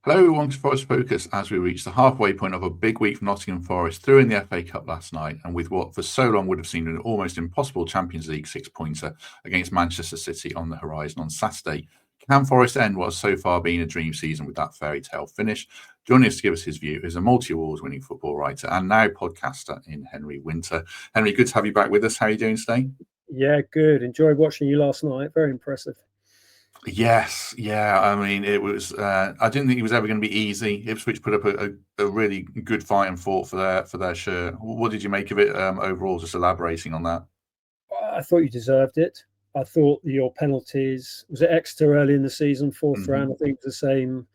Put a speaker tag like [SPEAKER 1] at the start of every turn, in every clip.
[SPEAKER 1] Hello, everyone to Forest Focus as we reach the halfway point of a big week for Nottingham Forest through in the FA Cup last night, and with what for so long would have seemed an almost impossible Champions League six-pointer against Manchester City on the horizon on Saturday. Can Forest end what has so far been a dream season with that fairy tale finish? Joining us to give us his view is a multi-awards winning football writer and now podcaster in Henry Winter. Henry, good to have you back with us. How are you doing today?
[SPEAKER 2] Yeah, good. Enjoyed watching you last night. Very impressive.
[SPEAKER 1] Yes, yeah. I mean, it was. I didn't think it was ever going to be easy. Ipswich put up a really good fight and fought for their shirt. What did you make of it overall? Just elaborating on that.
[SPEAKER 2] I thought you deserved it. I thought your penalties, was it Exeter early in the season, fourth round? I think it was the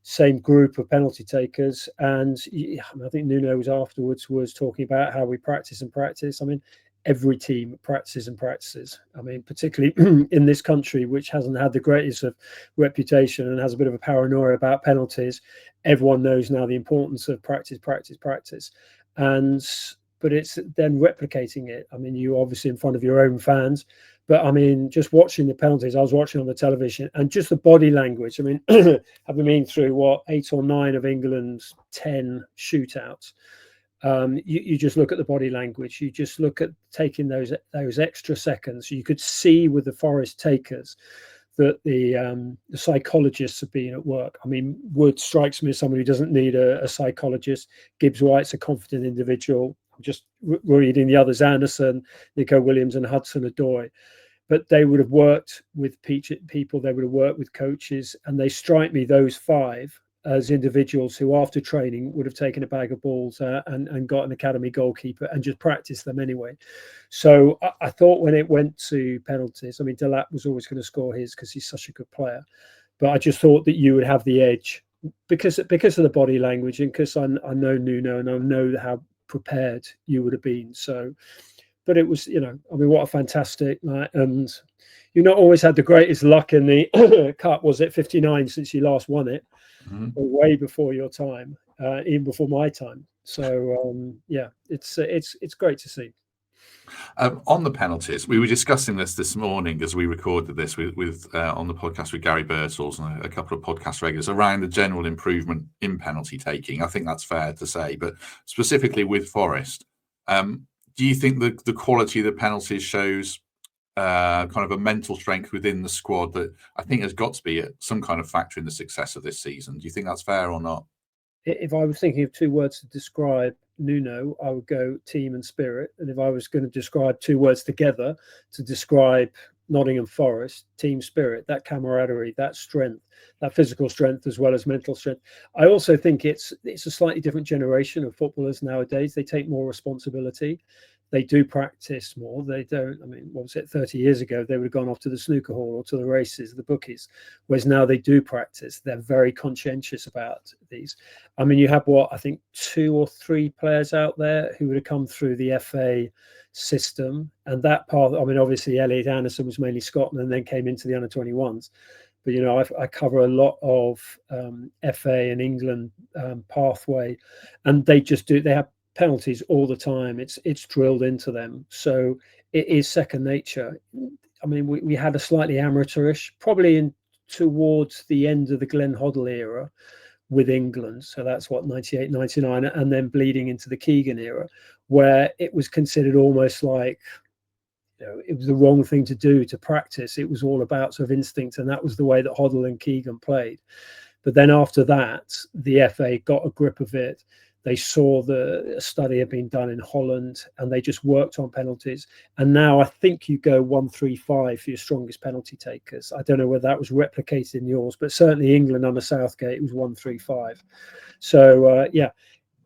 [SPEAKER 2] same group of penalty takers. And I think Nuno'S afterwards was talking about how we practice and practice. I mean, every team practices and practices. I mean, particularly in this country, which hasn't had the greatest of reputation and has a bit of a paranoia about penalties, everyone knows now the importance of practice. But it's then replicating it. I mean, you obviously in front of your own fans, but I mean, just watching the penalties, I was watching on the television and just the body language. I mean, having been through 8 or 9 of England's 10 shootouts, you just look at the body language. You just look at taking those extra seconds. You could see with the Forest takers that the psychologists have been at work. I mean, Wood strikes me as someone who doesn't need a psychologist. Gibbs White's a confident individual. I'm just reading the others: Anderson, Nico Williams, and Hudson-Odoi. But they would have worked with people. They would have worked with coaches, and they strike me, those 5, as individuals who after training would have taken a bag of balls and got an academy goalkeeper and just practiced them anyway. So I thought when it went to penalties, I mean, Delap was always going to score his because he's such a good player. But I just thought that you would have the edge because of the body language and because I know Nuno and I know how prepared you would have been. So, but it was, I mean, what a fantastic night. And you've not always had the greatest luck in the cup. Was it 59 since you last won it? Way before your time, even before my time. So yeah, it's great to see.
[SPEAKER 1] On the penalties, we were discussing this morning as we recorded this with on the podcast with Gary Birtles and a couple of podcast regulars around the general improvement in penalty taking. I think that's fair to say, but specifically with Forest, do you think the quality of the penalties shows kind of a mental strength within the squad that I think has got to be some kind of factor in the success of this season? Do you think that's fair or not?
[SPEAKER 2] If I was thinking of 2 words to describe Nuno, I would go team and spirit. And if I was going to describe 2 words together to describe Nottingham Forest, team spirit, that camaraderie, that strength, that physical strength as well as mental strength. I also think it's a slightly different generation of footballers nowadays. They take more responsibility. They do practice more. They don't, I mean, what was it, 30 years ago, they would have gone off to the snooker hall or to the races, the bookies, whereas now they do practice. They're very conscientious about these. I mean, you have I think 2 or 3 players out there who would have come through the FA system. And that part, I mean, obviously Elliot Anderson was mainly Scotland and then came into the under-21s. But, I cover a lot of FA and England pathway, and they have penalties all the time. It's drilled into them, so it is second nature. I mean, we had a slightly amateurish, probably towards the end of the Glenn Hoddle era with England, so that's 98, 99, and then bleeding into the Keegan era, where it was considered almost like it was the wrong thing to do to practice. It was all about sort of instinct, and that was the way that Hoddle and Keegan played. But then after that, the FA got a grip of it. They saw the study had been done in Holland and they just worked on penalties. And now I think you go 1-3-5 for your strongest penalty takers. I don't know whether that was replicated in yours, but certainly England under Southgate, it was 1-3-5. So, yeah,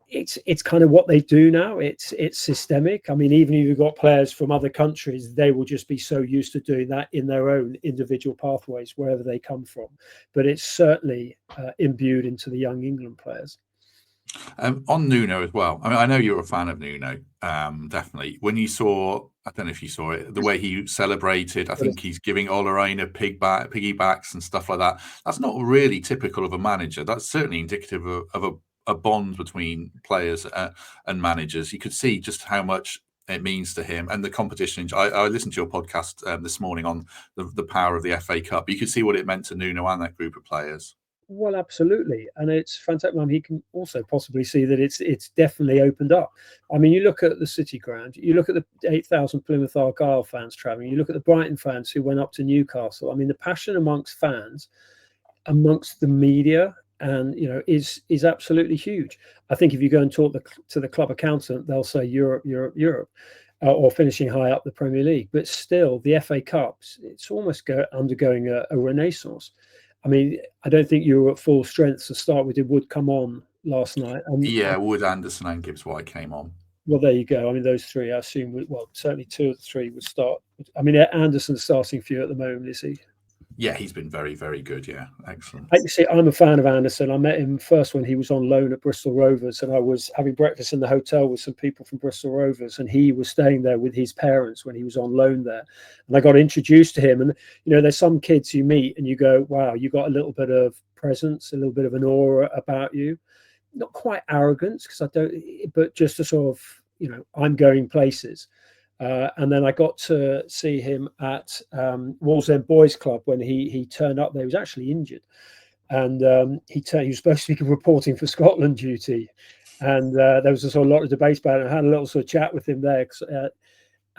[SPEAKER 2] it's kind of what they do now. It's systemic. I mean, even if you've got players from other countries, they will just be so used to doing that in their own individual pathways, wherever they come from. But it's certainly imbued into the young England players.
[SPEAKER 1] On Nuno as well. I mean, I know you're a fan of Nuno, definitely. When you saw, I don't know if you saw it, the way he celebrated, I think he's giving Oleraine piggybacks and stuff like that. That's not really typical of a manager. That's certainly indicative of a bond between players and managers. You could see just how much it means to him and the competition. I listened to your podcast this morning on the power of the FA Cup. You could see what it meant to Nuno and that group of players.
[SPEAKER 2] Well, absolutely, and it's fantastic. I mean, he can also possibly see that it's definitely opened up. I mean, you look at the City Ground, you look at the 8,000 Plymouth Argyle fans travelling, you look at the Brighton fans who went up to Newcastle. I mean, the passion amongst fans, amongst the media, and is absolutely huge. I think if you go and talk to the club accountant, they'll say Europe, Europe, Europe, or finishing high up the Premier League. But still, the FA Cups, it's almost undergoing a renaissance. I mean, I don't think you were at full strength to start with. Did Wood come on last night?
[SPEAKER 1] Yeah, Wood, Anderson, and Gibbs White came on.
[SPEAKER 2] Well, there you go. I mean, those three, I assume, certainly two of the three would start. I mean, Anderson's starting for you at the moment, is he?
[SPEAKER 1] Yeah, he's been very, very good. Yeah, excellent.
[SPEAKER 2] See, I'm a fan of Anderson. I met him first when he was on loan at Bristol Rovers, and I was having breakfast in the hotel with some people from Bristol Rovers, and he was staying there with his parents when he was on loan there. And I got introduced to him. And, there's some kids you meet and you go, wow, you got a little bit of presence, a little bit of an aura about you. Not quite arrogance, because I don't, but just a sort of, I'm going places. And then I got to see him at Wallsend Boys Club when he turned up there. He was actually injured, and he was supposed to be reporting for Scotland duty. And there was a sort of lot of debate about it. I had a little sort of chat with him there,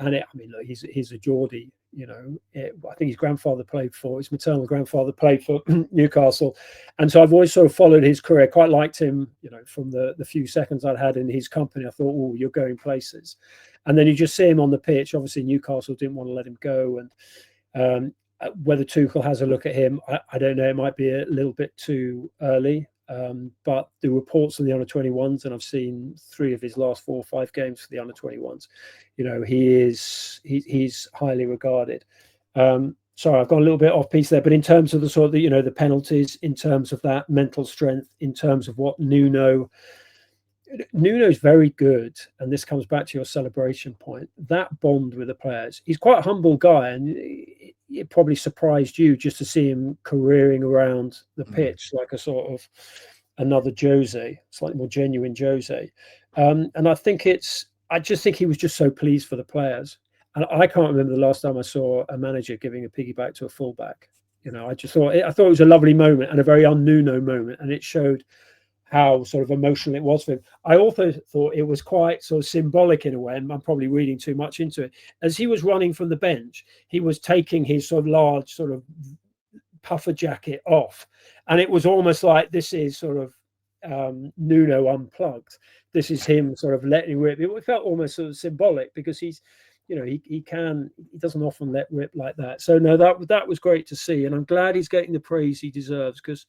[SPEAKER 2] look, he's a Geordie. I think his grandfather played for, his maternal grandfather played for Newcastle, and so I've always sort of followed his career. Quite liked him, from the few seconds I'd had in his company. I thought, oh, you're going places. And then you just see him on the pitch. Obviously, Newcastle didn't want to let him go, and whether Tuchel has a look at him, I don't know. It might be a little bit too early. But the reports on the under-21s, and I've seen 3 of his last 4 or 5 games for the under-21s. He's highly regarded. Sorry, I've gone a little bit off piece there, but in terms of the sort of the penalties, in terms of that mental strength, in terms of what Nuno's very good, and this comes back to your celebration point, that bond with the players. He's quite a humble guy, and it probably surprised you just to see him careering around the pitch like a sort of another Jose, slightly more genuine Jose. And I just think he was just so pleased for the players. And I can't remember the last time I saw a manager giving a piggyback to a fullback. I thought it was a lovely moment and a very un-Nuno moment, and it showed how sort of emotional it was for him. I also thought it was quite sort of symbolic in a way, and I'm probably reading too much into it. As he was running from the bench, he was taking his sort of large sort of puffer jacket off, and it was almost like this is sort of Nuno unplugged. This is him sort of letting rip. It felt almost sort of symbolic, because he's, he doesn't often let rip like that. So no, that was great to see, and I'm glad he's getting the praise he deserves, because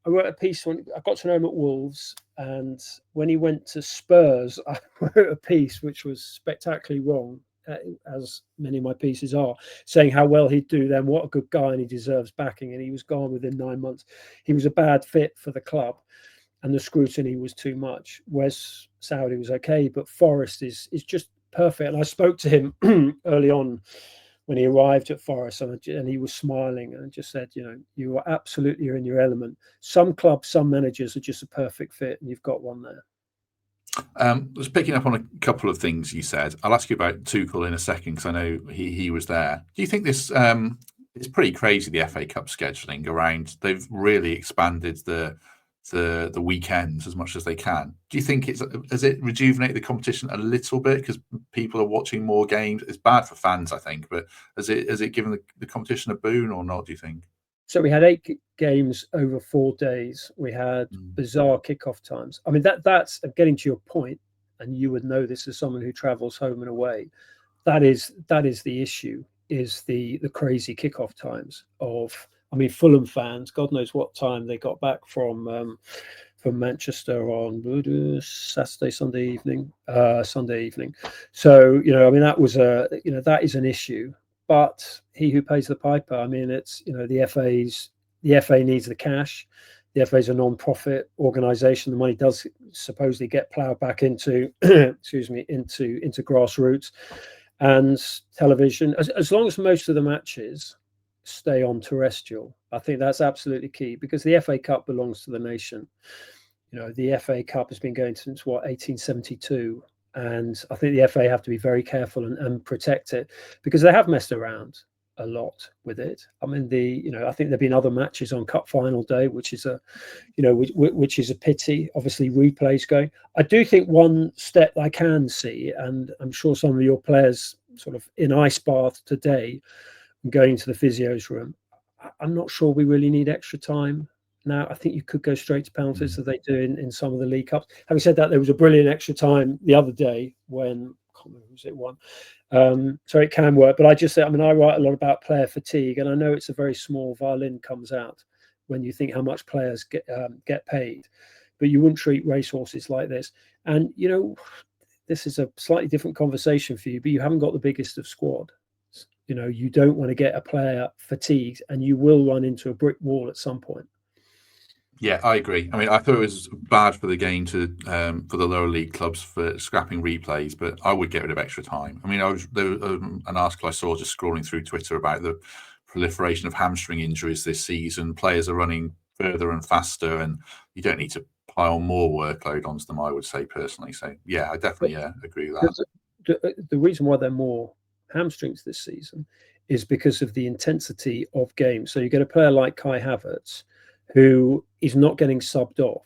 [SPEAKER 2] I wrote a piece when I got to know him at Wolves, and when he went to Spurs, I wrote a piece which was spectacularly wrong, as many of my pieces are, saying how well he'd do then, what a good guy, and he deserves backing, and he was gone within 9 months. He was a bad fit for the club, and the scrutiny was too much. Wes Saudi was okay, but Forest is just perfect. And I spoke to him early on when he arrived at Forest, and he was smiling and just said, you are absolutely in your element. Some clubs, some managers are just a perfect fit, and you've got one there.
[SPEAKER 1] Just picking up on a couple of things you said. I'll ask you about Tuchel in a second, because I know he was there. Do you think this it's pretty crazy, the FA Cup scheduling around? They've really expanded the weekends as much as they can. Do you think has it rejuvenated the competition a little bit, because people are watching more games? It's bad for fans, I think, but has it given the competition a boon or not, do you think?
[SPEAKER 2] So we had 8 games over 4 days. We had bizarre kickoff times. I mean, that's getting to your point, and you would know this as someone who travels home and away. That is the issue, is the crazy kickoff times of. I mean, Fulham fans, God knows what time they got back from Manchester on Sunday evening. So, I mean, that was that is an issue. But he who pays the piper. I mean, it's the FA needs the cash. The FA is a non-profit organisation. The money does supposedly get ploughed back into into grassroots and television. As long as most of the matches stay on terrestrial, I think that's absolutely key, because the FA Cup belongs to the nation. The FA Cup has been going since 1872, and I think the FA have to be very careful and protect it, because they have messed around. a lot with it. I mean, I think there've been other matches on Cup final day, which is which is a pity. Obviously, replays going. I do think one step I can see, and I'm sure some of your players sort of in ice bath today, going to the physio's room. I'm not sure we really need extra time now. I think you could go straight to penalties as they do in some of the League Cups. Having said that, there was a brilliant extra time the other day when, I can't remember, was it one? So it can work, but I just say, I mean, I write a lot about player fatigue, and I know it's a very small violin comes out when you think how much players get paid, but you wouldn't treat racehorses like this. And this is a slightly different conversation for you, but you haven't got the biggest of squad. You don't want to get a player fatigued, and you will run into a brick wall at some point.
[SPEAKER 1] Yeah, I agree. I mean, I thought it was bad for the game for the lower league clubs for scrapping replays, but I would get rid of extra time. I mean, there was an article I saw just scrolling through Twitter about the proliferation of hamstring injuries this season. Players are running further and faster, and you don't need to pile more workload onto them, I would say personally. So, yeah, I definitely agree with
[SPEAKER 2] that. The reason why they're more hamstrings this season is because of the intensity of games. So you get a player like Kai Havertz, who is not getting subbed off,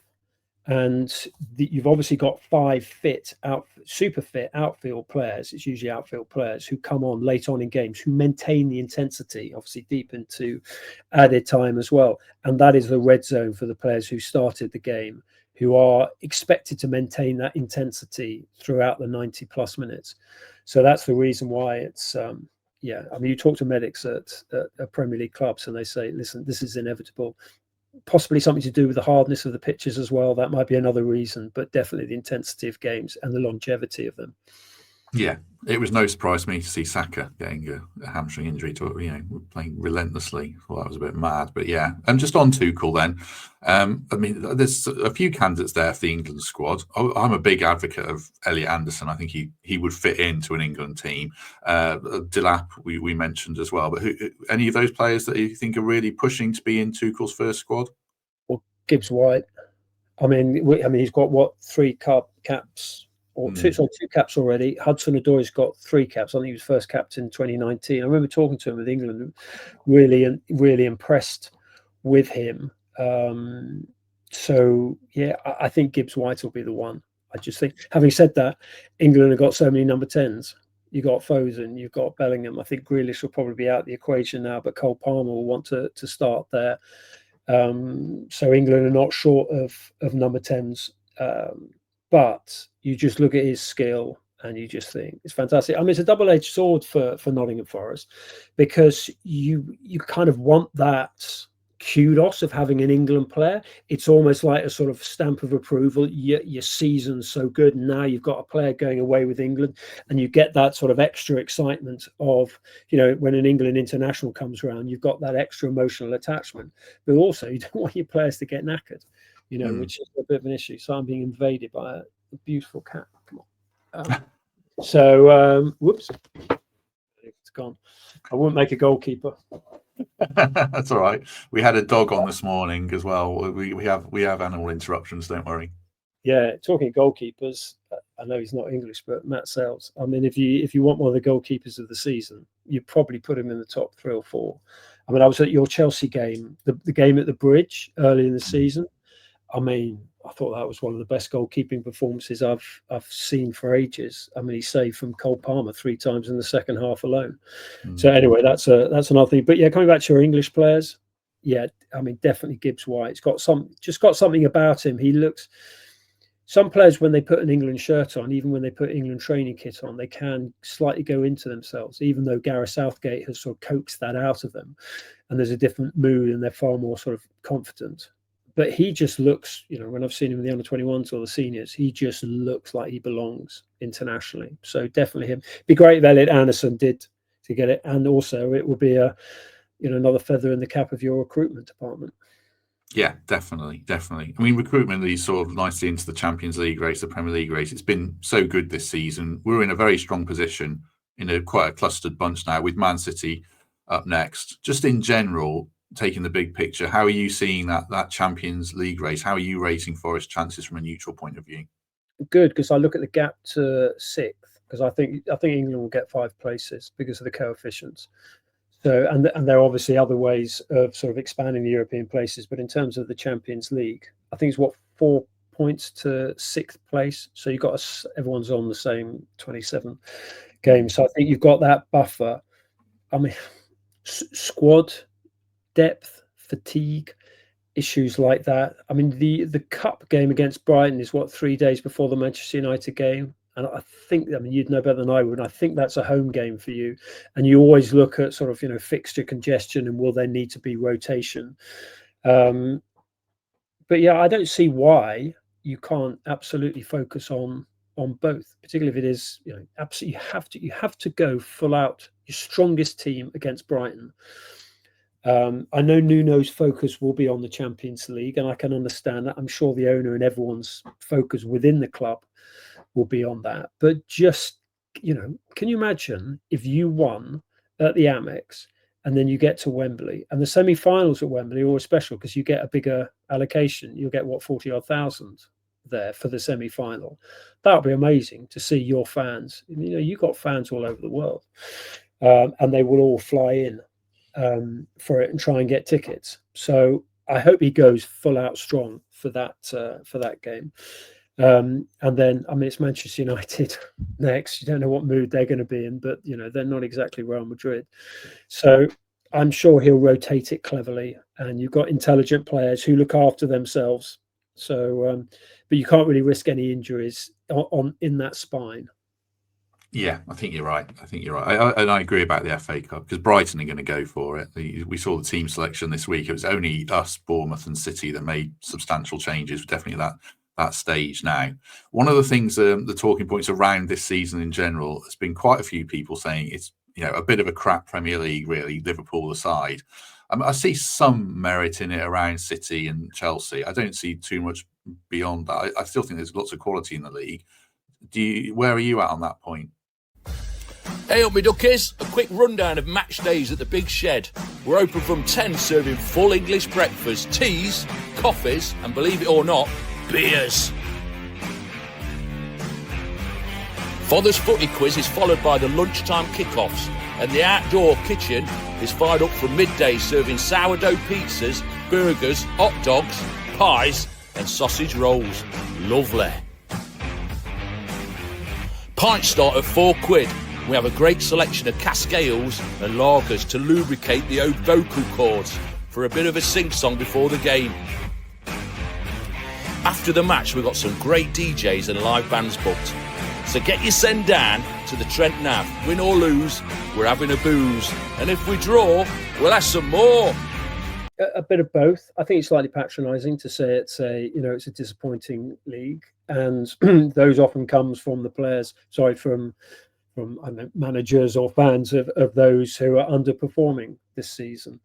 [SPEAKER 2] and you've obviously got 5 super fit outfield players. It's usually outfield players who come on late on in games, who maintain the intensity, obviously deep into added time as well. And that is the red zone for the players who started the game, who are expected to maintain that intensity throughout the 90 plus minutes. So that's the reason why it's, I mean, you talk to medics at Premier League clubs and they say, listen, this is inevitable. Possibly something to do with the hardness of the pitches as well. That might be another reason, but definitely the intensity of games and the longevity of them.
[SPEAKER 1] Yeah, it was no surprise to me to see Saka getting a hamstring injury playing relentlessly. Well, that was a bit mad, but yeah. And just on Tuchel then, I mean, there's a few candidates there for the England squad. I'm a big advocate of Elliot Anderson. I think he would fit into an England team. Delap we mentioned as well, but any of those players that you think are really pushing to be in Tuchel's first squad?
[SPEAKER 2] Well, Gibbs White. I mean, he's got 3 cup caps. Or 2 caps already. Hudson-Odoi's got 3 caps. I think he was first capped in 2019. I remember talking to him with England, really impressed with him. So yeah, I think Gibbs White will be the one. I just think, having said that, England have got so many number 10s. You've got Foden, you've got Bellingham. I think Grealish will probably be out of the equation now, but Cole Palmer will want to start there. So England are not short of number 10s. But you just look at his skill and you just think it's fantastic. I mean, it's a double-edged sword for Nottingham Forest, because you kind of want that kudos of having an England player. It's almost like a sort of stamp of approval. Your season's so good, and now you've got a player going away with England, and you get that sort of extra excitement of, when an England international comes around, you've got that extra emotional attachment. But also, you don't want your players to get knackered. Which is a bit of an issue. So I'm being invaded by a beautiful cat. Come on. Whoops. It's gone. I wouldn't make a goalkeeper.
[SPEAKER 1] That's all right. We had a dog on this morning as well. We have animal interruptions, don't worry.
[SPEAKER 2] Yeah, talking goalkeepers, I know he's not English, but Matt Sales. I mean, if you want one of the goalkeepers of the season, you probably put him in the top 3 or 4. I mean, I was at your Chelsea game, the game at the Bridge early in the season. I mean, I thought that was one of the best goalkeeping performances I've seen for ages. I mean, he saved from Cole Palmer 3 times in the second half alone. So anyway, that's another thing. But yeah, coming back to your English players, yeah, I mean, definitely Gibbs White. It's got something about him. He looks. Some players, when they put an England shirt on, even when they put England training kit on, they can slightly go into themselves, even though Gareth Southgate has sort of coaxed that out of them. And there's a different mood and they're far more sort of confident. But he just looks, when I've seen him in the under-21s or the seniors, he just looks like he belongs internationally. So definitely him. It'd be great if Elliot Anderson did to get it. And also it would be another feather in the cap of your recruitment department.
[SPEAKER 1] Yeah, definitely. I mean, recruitment leads sort of nicely into the Champions League race, the Premier League race. It's been so good this season. We're in a very strong position in quite a clustered bunch now with Man City up next. Just in general, taking the big picture, how are you seeing that Champions League race? How are you rating Forest's chances from a neutral point of view?
[SPEAKER 2] Good, because I look at the gap to 6th, because I think England will get 5 places because of the coefficients. So, and there are obviously other ways of sort of expanding the European places, but in terms of the Champions League, I think it's what, 4 points to 6th place. So you've got everyone's on the same 27 games. So I think you've got that buffer. I mean, squad depth, fatigue, issues like that. I mean, the cup game against Brighton is what, 3 days before the Manchester United game. And I think, I mean, you'd know better than I would. I think that's a home game for you. And you always look at sort of, fixture congestion and will there need to be rotation. But yeah, I don't see why you can't absolutely focus on both, particularly if it is, absolutely you have to go full out your strongest team against Brighton. I know Nuno's focus will be on the Champions League, and I can understand that. I'm sure the owner and everyone's focus within the club will be on that. But just, can you imagine if you won at the Amex and then you get to Wembley, and the semi-finals at Wembley are always special because you get a bigger allocation. You'll get, what, 40-odd thousand there for the semi-final. That would be amazing to see your fans. You've got fans all over the world, and they will all fly in for it and try and get tickets. So I hope he goes full out strong for that game. And then, I mean, it's Manchester United next. You don't know what mood they're going to be in, but they're not exactly Real Madrid. So I'm sure he'll rotate it cleverly, and you've got intelligent players who look after themselves. So, but you can't really risk any injuries in that spine.
[SPEAKER 1] Yeah, I think you're right. And I agree about the FA Cup, because Brighton are going to go for it. We saw the team selection this week. It was only us, Bournemouth and City, that made substantial changes. Definitely that stage now. One of the things, the talking points around this season in general, has been quite a few people saying it's a bit of a crap Premier League, really, Liverpool aside. I see some merit in it around City and Chelsea. I don't see too much beyond that. I still think there's lots of quality in the league. Where are you at on that point?
[SPEAKER 3] Hey up me duckies, a quick rundown of match days at the Big Shed. We're open from 10, serving full English breakfast, teas, coffees, and believe it or not, beers. Father's Footy Quiz is followed by the lunchtime kickoffs, and the outdoor kitchen is fired up from midday, serving sourdough pizzas, burgers, hot dogs, pies, and sausage rolls. Lovely. Pints start at £4. We have a great selection of cask ales and lagers to lubricate the vocal cords for a bit of a sing-song before the game. After the match, we've got some great DJs and live bands booked. So get your send down to the Trent Nav. Win or lose, we're having a booze. And if we draw, we'll have some more.
[SPEAKER 2] A bit of both. I think it's slightly patronising to say it's a disappointing league, and those often comes from the players. From managers or fans of those who are underperforming this season.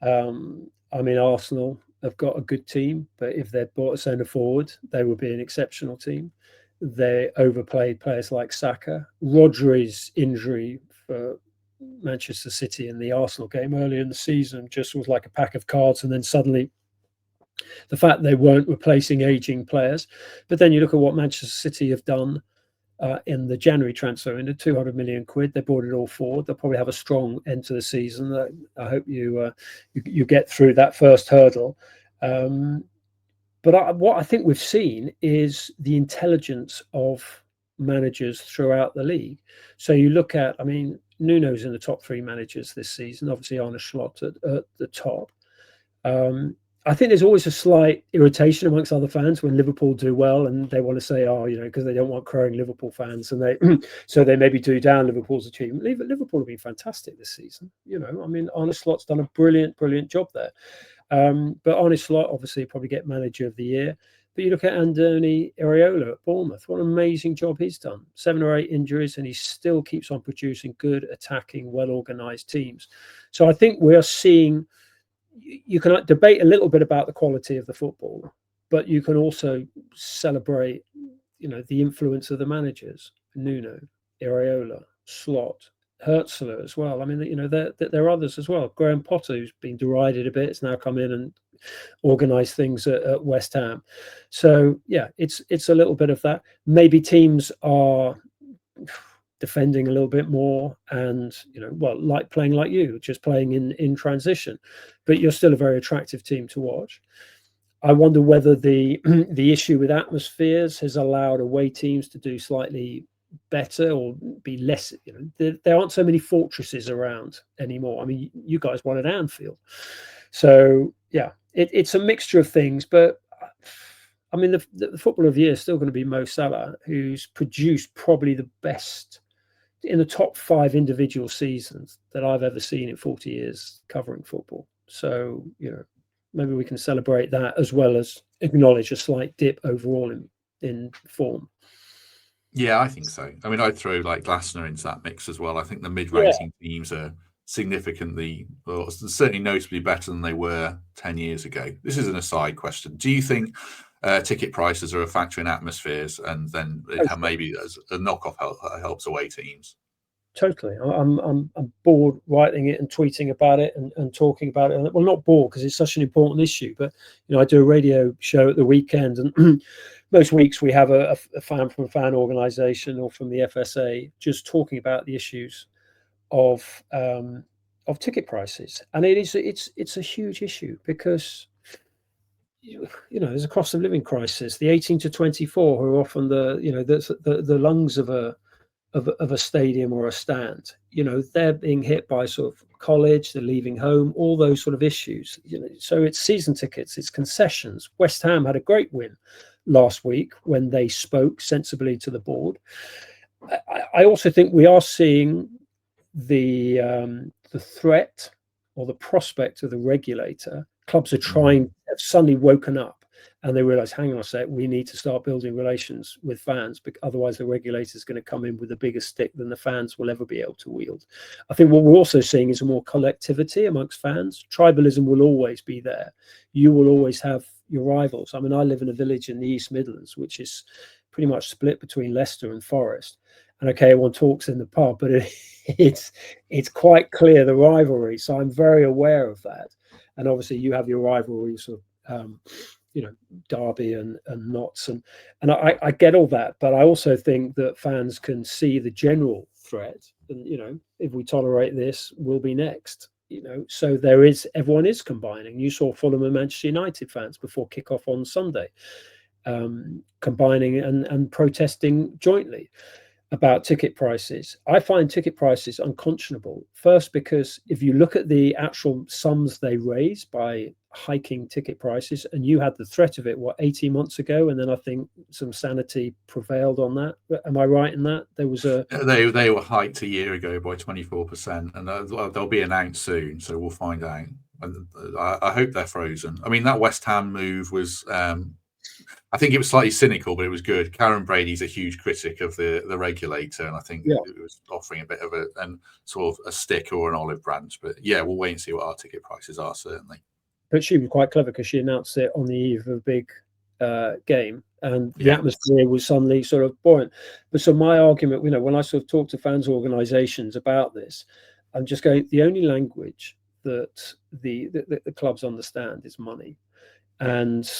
[SPEAKER 2] Arsenal have got a good team, but if they'd bought a centre forward, they would be an exceptional team. They overplayed players like Saka. Rodri's injury for Manchester City in the Arsenal game earlier in the season just was like a pack of cards, and then suddenly the fact they weren't replacing aging players. But then you look at what Manchester City have done in the January transfer window, 200 million quid. They brought it all forward. They'll probably have a strong end to the season. I hope you get through that first hurdle. But what I think we've seen is the intelligence of managers throughout the league. So you look at, Nuno's in the top 3 managers this season. Obviously, Arne Slot at the top. I think there's always a slight irritation amongst other fans when Liverpool do well, and they want to say, because they don't want crowing Liverpool fans, and they maybe do down Liverpool's achievement. Liverpool have been fantastic this season. Arne Slot's done a brilliant job there. But Arne Slot obviously probably get manager of the year. But you look at Andoni Iraola at Bournemouth, what an amazing job he's done. 7 or 8 injuries, and he still keeps on producing good, attacking, well-organised teams. So I think we are seeing. You can debate a little bit about the quality of the football, but you can also celebrate, the influence of the managers. Nuno, Iraola, Slot, Hertzler as well. There are others as well. Graham Potter, who's been derided a bit, has now come in and organised things at West Ham. So yeah, it's a little bit of that. Maybe teams are defending a little bit more, and like playing like you, just playing in transition, but you're still a very attractive team to watch. I wonder whether the issue with atmospheres has allowed away teams to do slightly better or be less. There aren't so many fortresses around anymore. I mean, you guys won at Anfield, so yeah, it's a mixture of things. But I mean, the footballer of the year is still going to be Mo Salah, who's produced probably the best in the top 5 individual seasons that I've ever seen in 40 years covering football. So maybe we can celebrate that as well as acknowledge a slight dip overall in form.
[SPEAKER 1] Yeah, I think so. I mean, I'd throw like Glasner into that mix as well. I think the mid-ranking teams are significantly, or certainly notably better than they were 10 years ago. This is an aside question. Do you think ticket prices are a factor in atmospheres, and then maybe as a knockoff helps away teams?
[SPEAKER 2] Totally. I'm bored writing it and tweeting about it and talking about it. Well, not bored because it's such an important issue, but I do a radio show at the weekend, and most weeks we have a fan from a fan organisation or from the FSA just talking about the issues of ticket prices, and it's a huge issue because there's a cost of living crisis. The 18 to 24 who are often the lungs of a stadium or a stand, they're being hit by sort of college, they're leaving home, all those sort of issues. So it's season tickets, it's concessions. West Ham had a great win last week when they spoke sensibly to the board. I also think we are seeing the threat or the prospect of the regulator. Clubs have suddenly woken up and they realize, hang on a sec, we need to start building relations with fans, because otherwise the regulator is going to come in with a bigger stick than the fans will ever be able to wield. I think what we're also seeing is more collectivity amongst fans. Tribalism will always be there. You will always have your rivals. I mean, I live in a village in the East Midlands, which is pretty much split between Leicester and Forest. And okay, everyone talks in the pub, but it's quite clear the rivalry. So I'm very aware of that. And obviously you have your rivalries of Derby and Notts, and I get all that, but I also think that fans can see the general threat, and if we tolerate this, we'll be next. So everyone is combining. You saw Fulham and Manchester United fans before kickoff on Sunday, combining and protesting jointly about ticket prices. I find ticket prices unconscionable. First, because if you look at the actual sums they raise by hiking ticket prices, and you had the threat of it 18 months ago, and then I think some sanity prevailed on that. Am I right in that? There was
[SPEAKER 1] they were hiked a year ago by 24%, and they'll be announced soon, so we'll find out. And I hope they're frozen. I mean, that West Ham move was I think it was slightly cynical, but it was good. Karen Brady's a huge critic of the regulator, and I think it was offering a bit of a stick or an olive branch. But yeah, we'll wait and see what our ticket prices are, certainly.
[SPEAKER 2] But she was quite clever because she announced it on the eve of a big game, and the atmosphere was suddenly sort of buoyant. But so my argument, when I sort of talk to fans organisations about this, I'm just going, the only language that the clubs understand is money. And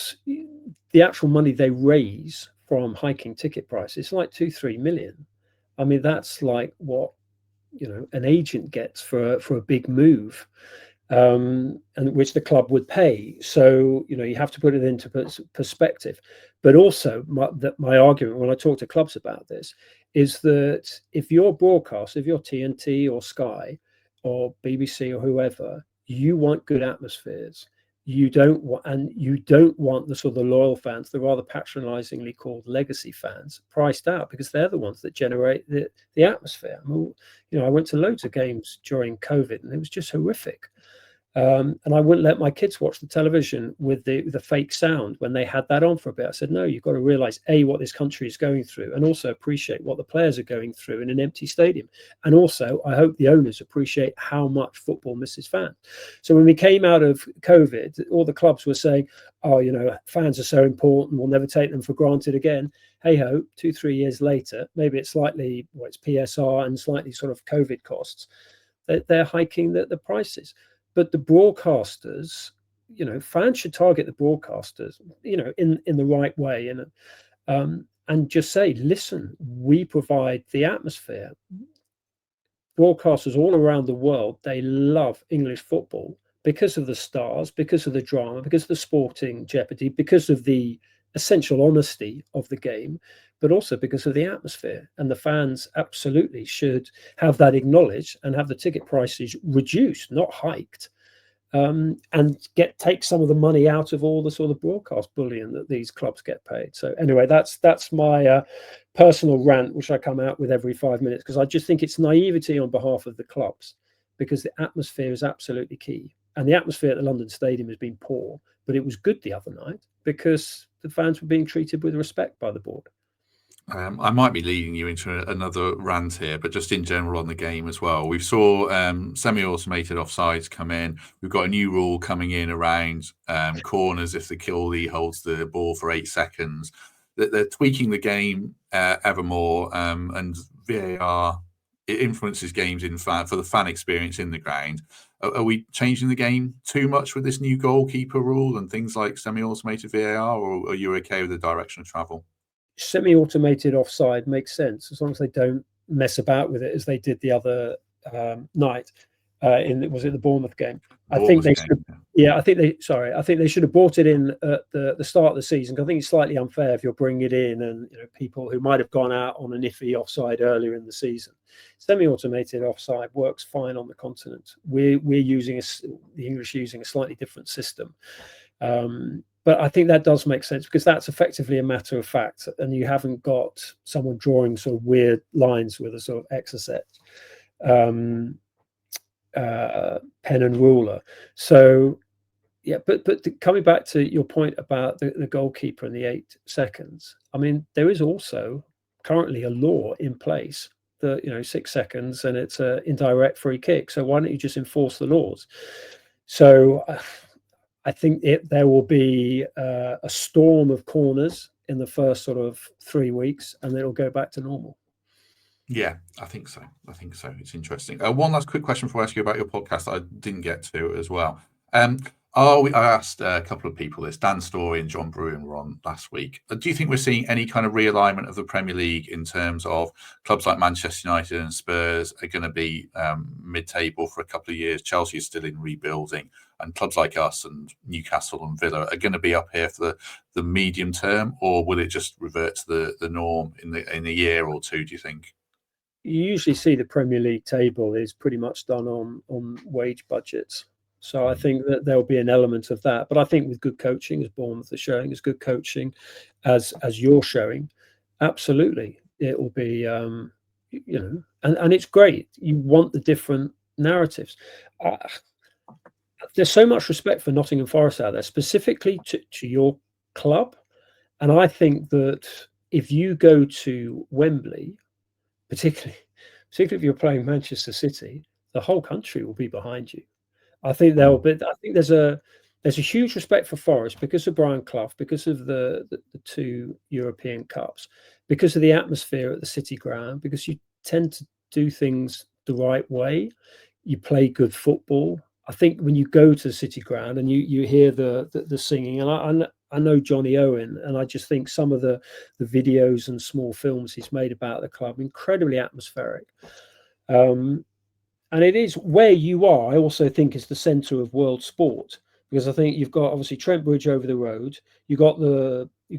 [SPEAKER 2] the actual money they raise from hiking ticket prices is like 2-3 million. I mean, that's like what an agent gets for a big move, and which the club would pay. So you have to put it into perspective. But also, my argument when I talk to clubs about this is that if you're broadcast, if you're TNT or Sky or BBC or whoever, you want good atmospheres. You don't want the sort of the loyal fans, the rather patronizingly called legacy fans, priced out, because they're the ones that generate the atmosphere. I mean, I went to loads of games during COVID, and it was just horrific. And I wouldn't let my kids watch the television with the fake sound when they had that on for a bit. I said, no, you've got to realize what this country is going through, and also appreciate what the players are going through in an empty stadium. And also, I hope the owners appreciate how much football misses fans. So when we came out of COVID, all the clubs were saying, fans are so important, we'll never take them for granted again. Hey ho, 2-3 years later, maybe it's slightly, it's PSR and slightly sort of COVID costs, they're hiking the prices. But the broadcasters, fans should target the broadcasters, in the right way. And and just say, listen, we provide the atmosphere. Broadcasters all around the world, they love English football because of the stars, because of the drama, because of the sporting jeopardy, because of the essential honesty of the game, but also because of the atmosphere. And the fans absolutely should have that acknowledged and have the ticket prices reduced, not hiked, and take some of the money out of all the sort of broadcast bullion that these clubs get paid. So anyway, that's my personal rant, which I come out with every 5 minutes, because I just think it's naivety on behalf of the clubs, because the atmosphere is absolutely key. And the atmosphere at the London Stadium has been poor, but it was good the other night because the fans were being treated with respect by the board.
[SPEAKER 1] I might be leading you into another rant here, but just in general on the game as well. We saw semi-automated offsides come in. We've got a new rule coming in around corners if the killie holds the ball for 8 seconds. They're tweaking the game ever more, and VAR, it influences games for the fan experience in the ground. Are we changing the game too much with this new goalkeeper rule and things like semi-automated VAR, or are you okay with the direction of travel?
[SPEAKER 2] Semi-automated offside makes sense as long as they don't mess about with it as they did the other night was it the Bournemouth game? I think they should have brought it in at the start of the season. I think it's slightly unfair if you're bringing it in and people who might have gone out on an iffy offside earlier in the season. Semi-automated offside works fine on the continent. We're using the English using a slightly different system. But I think that does make sense because that's effectively a matter of fact, and you haven't got someone drawing sort of weird lines with a sort of exocet pen and ruler. So, yeah, but coming back to your point about the goalkeeper and the 8 seconds, I mean, there is also currently a law in place that 6 seconds and it's an indirect free kick. So why don't you just enforce the laws? So. I think there will be a storm of corners in the first sort of 3 weeks, and then it'll go back to normal.
[SPEAKER 1] Yeah, I think so. It's interesting. One last quick question before I ask you about your podcast that I didn't get to as well. I asked a couple of people this. Dan Story and John Bruin were on last week. Do you think we're seeing any kind of realignment of the Premier League in terms of clubs like Manchester United and Spurs are going to be mid-table for a couple of years? Chelsea is still in rebuilding, and clubs like us and Newcastle and Villa are going to be up here for the medium term, or will it just revert to the norm in a year or two, do you think?
[SPEAKER 2] You usually see the Premier League table is pretty much done on wage budgets. So I think that there'll be an element of that. But I think with good coaching, as Bournemouth are showing, as good coaching as you're showing, absolutely, it will be, and it's great. You want the different narratives. There's so much respect for Nottingham Forest out there, specifically to your club. And I think that if you go to Wembley, particularly if you're playing Manchester City, the whole country will be behind you. I think there's a huge respect for Forest because of Brian Clough, because of the 2 European Cups, because of the atmosphere at the City Ground, because you tend to do things the right way. You play good football. I think when you go to the City Ground and you hear the singing, and I know Johnny Owen, and I just think some of the videos and small films he's made about the club, incredibly atmospheric. And it is where you are, I also think, is the centre of world sport, because I think you've got obviously Trent Bridge over the road, you've got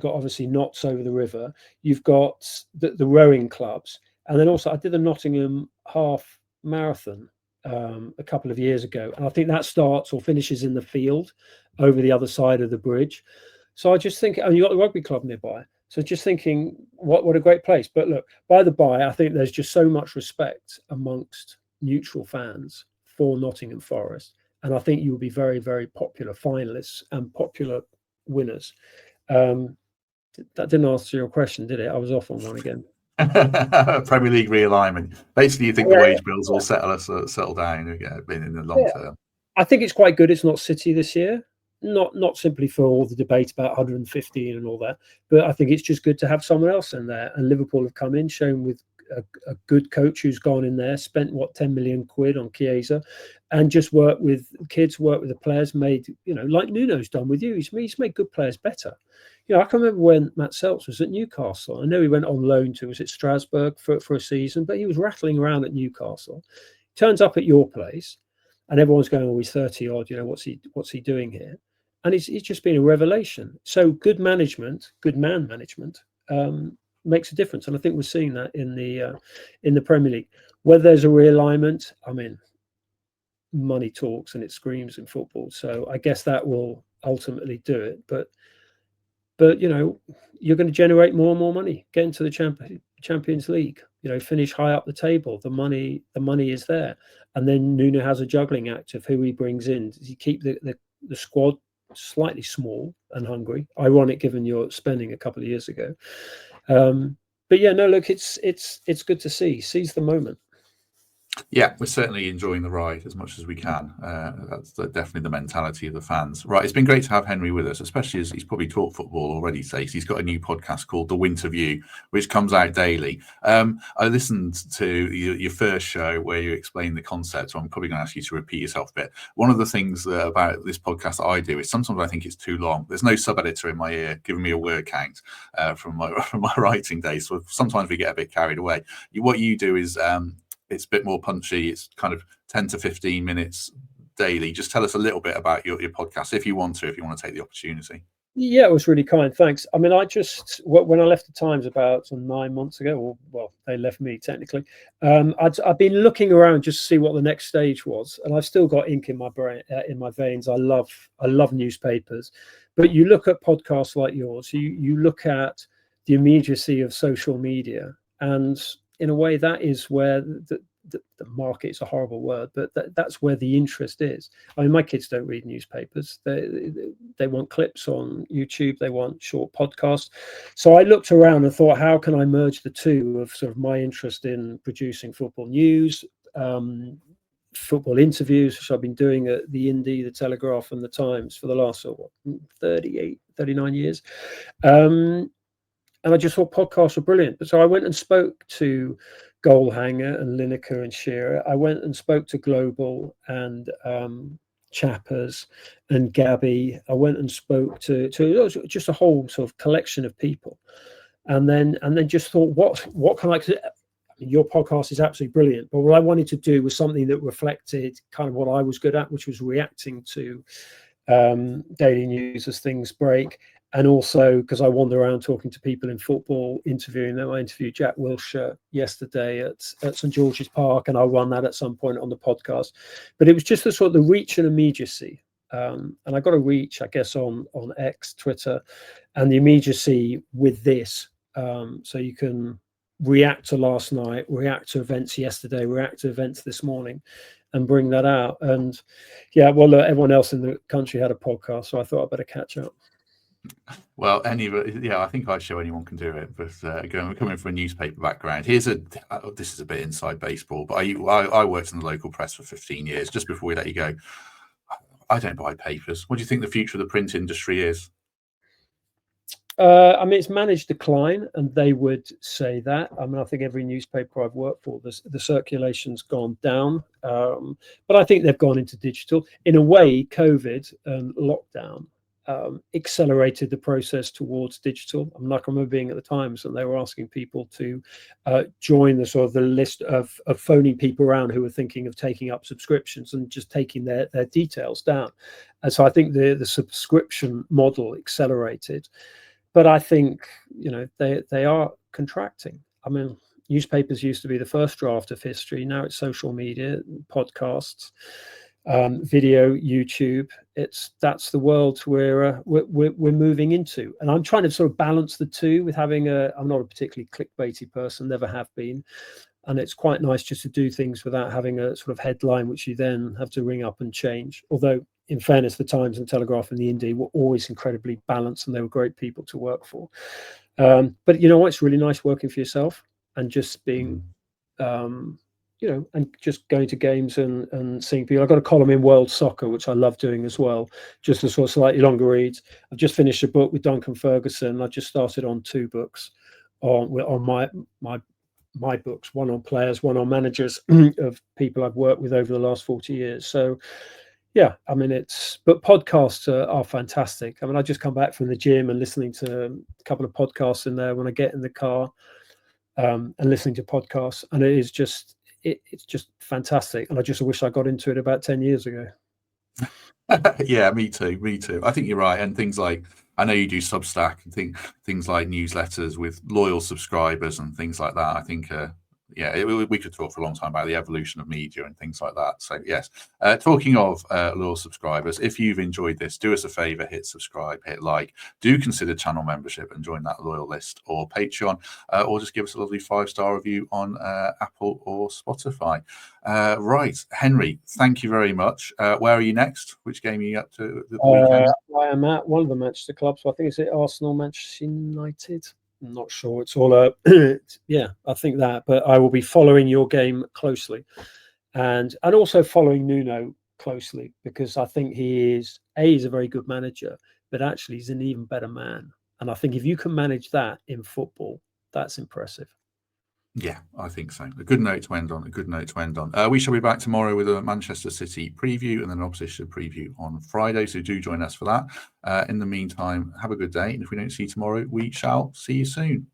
[SPEAKER 2] obviously Notts over the river, you've got the rowing clubs, and then also I did the Nottingham half marathon a couple of years ago, and I think that starts or finishes in the field over the other side of the bridge. So I just think, and you've got the rugby club nearby. So just thinking, what a great place. But look, by the by, I think there's just so much respect amongst neutral fans for Nottingham Forest, and I think you will be very, very popular finalists and popular winners. That didn't answer your question, did it? I was off on one again.
[SPEAKER 1] Premier League realignment. Basically, you think the wage bills will settle down in the long term?
[SPEAKER 2] I think it's quite good. It's not City this year. Not simply for all the debate about 115 and all that, but I think it's just good to have someone else in there. And Liverpool have come in, shown with a good coach who's gone in there, spent what, 10 million quid on Chiesa, and just worked with kids, worked with the players, made, like Nuno's done with you. He's made good players better. I can remember when Matt Seltz was at Newcastle. I know he went on loan to, was it Strasbourg for a season, but he was rattling around at Newcastle. Turns up at your place, and everyone's going, "Oh, he's 30 odd. What's he doing here?" And he's just been a revelation. So good management, good man management, makes a difference, and I think we're seeing that in the Premier League. Whether there's a realignment, I mean, money talks and it screams in football. So I guess that will ultimately do it. But you're going to generate more and more money. Get into the Champions League. Finish high up the table. The money is there. And then Nuno has a juggling act of who he brings in. Does he keep the squad slightly small and hungry? Ironic, given your spending a couple of years ago. But yeah, no, look, it's good to see. Seize the moment.
[SPEAKER 1] Yeah, we're certainly enjoying the ride as much as we can. That's definitely the mentality of the fans. Right, it's been great to have Henry with us, especially as he's probably talked football already, Stacey. He's got a new podcast called The Winter View, which comes out daily. I listened to your first show where you explained the concept, so I'm probably going to ask you to repeat yourself a bit. One of the things about this podcast that I do is sometimes I think it's too long. There's no sub-editor in my ear giving me a word count from my writing days, so sometimes we get a bit carried away. What you do is... it's a bit more punchy. It's kind of 10 to 15 minutes daily. Just tell us a little bit about your podcast, if you want to take the opportunity.
[SPEAKER 2] Yeah, it was really kind. Thanks. I mean, when I left the Times about 9 months ago, or well, they left me technically, I've been looking around just to see what the next stage was. And I've still got ink in my brain, in my veins. I love newspapers, but you look at podcasts like yours, you look at the immediacy of social media, and in a way, that is where the market is a horrible word, but that's where the interest is. I mean, my kids don't read newspapers. They want clips on YouTube. They want short podcasts. So I looked around and thought, how can I merge the two of sort of my interest in producing football news, football interviews, which I've been doing at the Indie, the Telegraph, and the Times for the last 39 years. And I just thought podcasts were brilliant. So I went and spoke to Goalhanger and Lineker and Shearer. I went and spoke to Global and Chappers and Gabby. I went and spoke to just a whole sort of collection of people. And then just thought, what can I... Your podcast is absolutely brilliant, but what I wanted to do was something that reflected kind of what I was good at, which was reacting to daily news as things break. And also because I wander around talking to people in football, interviewing them. I interviewed Jack Wilshere yesterday at St George's Park, and I'll run that at some point on the podcast. But it was just the sort of the reach and immediacy. And I got a reach, I guess, on X, Twitter, and the immediacy with this. So you can react to last night, react to events yesterday, react to events this morning, and bring that out. And yeah, well, look, everyone else in the country had a podcast, so I thought I'd better catch up.
[SPEAKER 1] Well, I think I show anyone can do it. But coming from a newspaper background, this is a bit inside baseball, but I worked in the local press for 15 years. Just before we let you go, I don't buy papers. What do you think the future of the print industry is?
[SPEAKER 2] I mean, it's managed decline, and they would say that. I mean, I think every newspaper I've worked for, the circulation's gone down, but I think they've gone into digital. In a way, COVID and lockdown accelerated the process towards digital. I remember being at the Times, and they were asking people to join the sort of the list of phoning people around who were thinking of taking up subscriptions and just taking their details down. And so I think the subscription model accelerated. But I think, they are contracting. I mean, newspapers used to be the first draft of history. Now it's social media, podcasts, video, YouTube. That's the world we're moving into. And I'm trying to sort of balance the two with having I'm not a particularly clickbaity person, never have been. And it's quite nice just to do things without having a sort of headline, which you then have to ring up and change. Although, in fairness, the Times and Telegraph and the Indie were always incredibly balanced, and they were great people to work for. But you know what? It's really nice working for yourself and just being, and just going to games and seeing people. I've got a column in World Soccer, which I love doing as well, just a sort of slightly longer reads. I've just finished a book with Duncan Ferguson. I just started on 2 books on my my books, one on players, one on managers of people I've worked with over the last 40 years. So yeah, I mean, but podcasts are fantastic. I mean, I just come back from the gym and listening to a couple of podcasts in there when I get in the car, and listening to podcasts, and it is just, it's just fantastic. And I just wish I got into it about 10 years ago.
[SPEAKER 1] Yeah, me too. I think you're right. And things like, I know you do Substack and things like newsletters with loyal subscribers and things like that. I think, we could talk for a long time about the evolution of media and things like that. So yes, talking of loyal subscribers, if you've enjoyed this, do us a favor, hit subscribe, hit like, do consider channel membership and join that loyal list, or Patreon, or just give us a lovely 5-star review on Apple or Spotify. Right, Henry, thank you very much. Where are you next? Which game are you up to the weekend?
[SPEAKER 2] I am at one of the Manchester clubs. So I think it's at Arsenal, Manchester United. I'm not sure. It's all yeah, I think that. But I will be following your game closely, and also following Nuno closely, because I think he's a very good manager, but actually he's an even better man. And I think if you can manage that in football, that's impressive.
[SPEAKER 1] Yeah, I think so. A good note to end on. We shall be back tomorrow with a Manchester City preview and then an opposition preview on Friday. So do join us for that. In the meantime, have a good day. And if we don't see you tomorrow, we shall see you soon.